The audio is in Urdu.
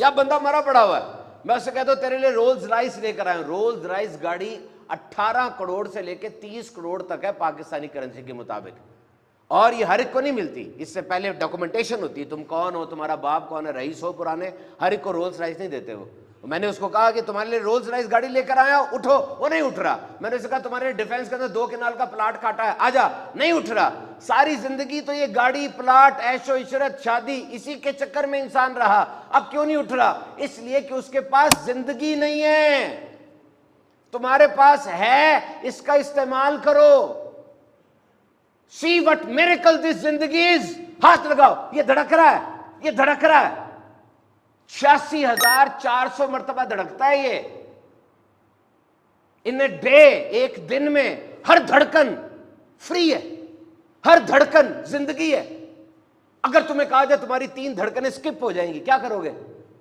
یا بندہ مرا پڑا ہوا ہے، میں اسے کہتا ہوں تیرے لیے رولز رائس لے کر آیا ہوں. رولز رائس گاڑی 18 کروڑ سے لے کے 30 کروڑ تک ہے پاکستانی کرنسی کے مطابق، اور یہ ہر ایک کو نہیں ملتی. اس سے پہلے ڈاکومنٹیشن ہوتی ہے، تم کون ہو، تمہارا باپ کون ہے، رئیس ہو پرانے، ہر ایک کو رولز رائس نہیں دیتے وہ. میں نے اس کو کہا کہ تمہارے لیے رولز رائس گاڑی لے کر آیا، اٹھو. وہ نہیں اٹھ رہا. میں نے اسے کہا تمہارے ڈیفینس کے اندر 2 کنال کا پلاٹ کاٹا ہے، آجا. نہیں اٹھ رہا. ساری زندگی تو یہ گاڑی، پلاٹ، عیش و عشرت، شادی، اسی کے چکر میں انسان رہا. اب کیوں نہیں اٹھ رہا؟ اس لیے کہ اس کے پاس زندگی نہیں ہے. تمہارے پاس ہے، اس کا استعمال کرو. See what miracle this زندگی is. ہاتھ لگاؤ، یہ دھڑک رہا ہے، یہ دھڑک رہا ہے. 86,400 مرتبہ دھڑکتا ہے یہ. ان اے ڈے، ایک دن میں ہر دھڑکن فری ہے، ہر دھڑکن زندگی ہے. اگر تمہیں کہا جائے تمہاری 3 دھڑکنیں سکپ ہو جائیں گی، کیا کرو گے؟